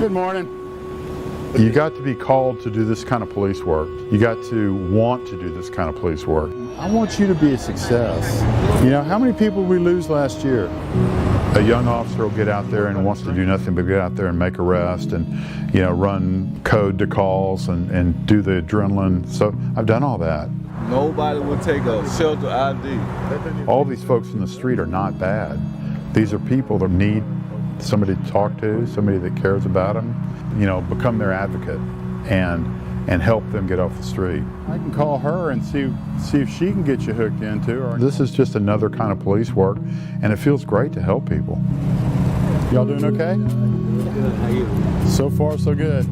Good morning. You got to be called to do this kind of police work. You got to want to do this kind of police work. I want you to be a success. You know, how many people we lose last year? A young officer will get out there and wants to do nothing but get out there and make arrests and, you know, run code to calls and do the adrenaline. So I've done all that. Nobody will take a shelter ID. All these folks in the street are not bad. These are people that need somebody to talk to, somebody that cares about them, you know, become their advocate and help them get off the street. I can call her and see if she can get you hooked into her. This is just another kind of police work, and it feels great to help people. Y'all doing okay? Good, how you? So far, so good.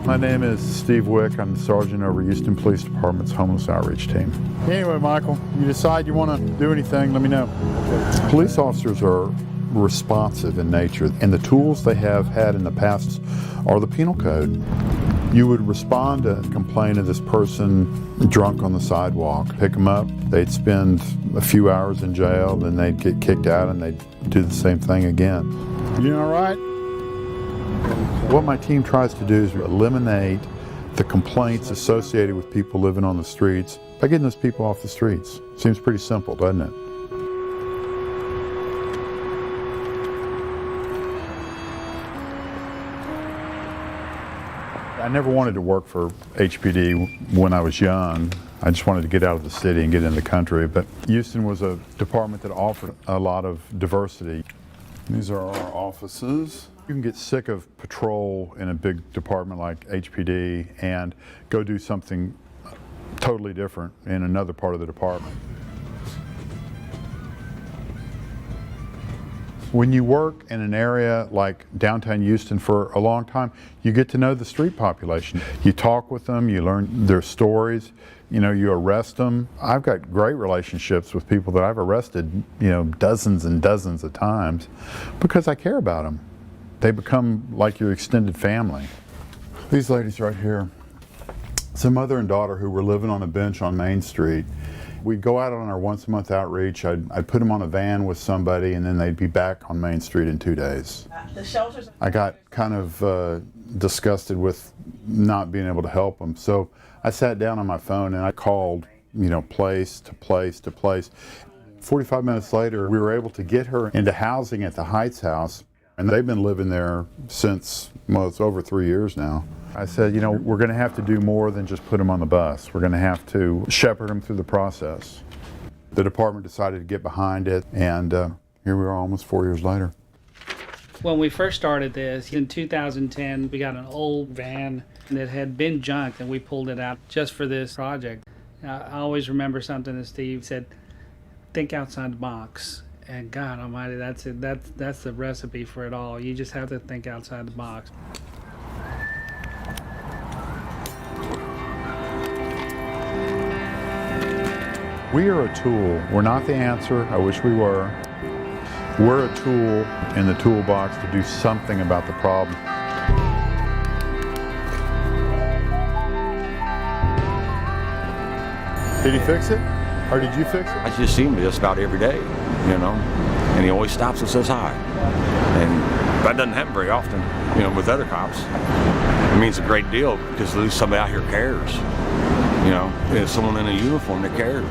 My name is Steve Wick. I'm the sergeant over Houston Police Department's Homeless Outreach Team. Anyway, Michael, you decide you want to do anything, let me know. Police officers are responsive in nature, and the tools they have had in the past are the penal code. You would respond to a complaint of this person drunk on the sidewalk, pick them up, they'd spend a few hours in jail, then they'd get kicked out and they'd do the same thing again. You doing all right? What my team tries to do is eliminate the complaints associated with people living on the streets by getting those people off the streets. Seems pretty simple, doesn't it? I never wanted to work for HPD when I was young. I just wanted to get out of the city and get into the country. But Houston was a department that offered a lot of diversity. These are our offices. You can get sick of patrol in a big department like HPD and go do something totally different in another part of the department. When you work in an area like downtown Houston for a long time, you get to know the street population. You talk with them, you learn their stories, you know, you arrest them. I've got great relationships with people that I've arrested, you know, dozens and dozens of times because I care about them. They become like your extended family. These ladies right here, it's a mother and daughter who were living on a bench on Main Street. We'd go out on our once-a-month outreach. I'd put them on a van with somebody, and then they'd be back on Main Street in 2 days. The shelters. I got kind of disgusted with not being able to help them, so I sat down on my phone and I called, you know, place to place to place. 45 minutes later, we were able to get her into housing at the Heights House, and they've been living there since, well, it's over 3 years now. I said, you know, we're going to have to do more than just put them on the bus. We're going to have to shepherd them through the process. The department decided to get behind it, and here we are almost 4 years later. When we first started this, in 2010, we got an old van that had been junked, and we pulled it out just for this project. I always remember something that Steve said, think outside the box. And God Almighty, that's it. That's the recipe for it all. You just have to think outside the box. We are a tool. We're not the answer. I wish we were. We're a tool in the toolbox to do something about the problem. Did he fix it? Or did you fix it? I just see him just about every day, you know, and he always stops and says hi. And that doesn't happen very often, you know, with other cops. It means a great deal because at least somebody out here cares. You know, there's someone in a uniform that cares.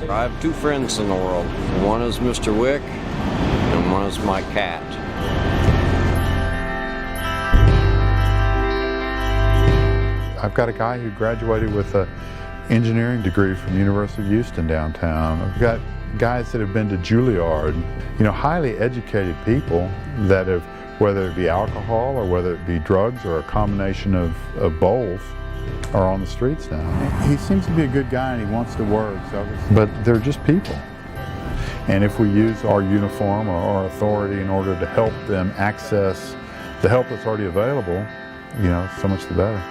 I have two friends in the world. One is Mr. Wick, and one is my cat. I've got a guy who graduated with an engineering degree from the University of Houston downtown. I've got guys that have been to Juilliard, you know, highly educated people that have, whether it be alcohol or whether it be drugs or a combination of both, are on the streets now. He seems to be a good guy and he wants to work, but they're just people. And if we use our uniform or our authority in order to help them access the help that's already available, you know, so much the better.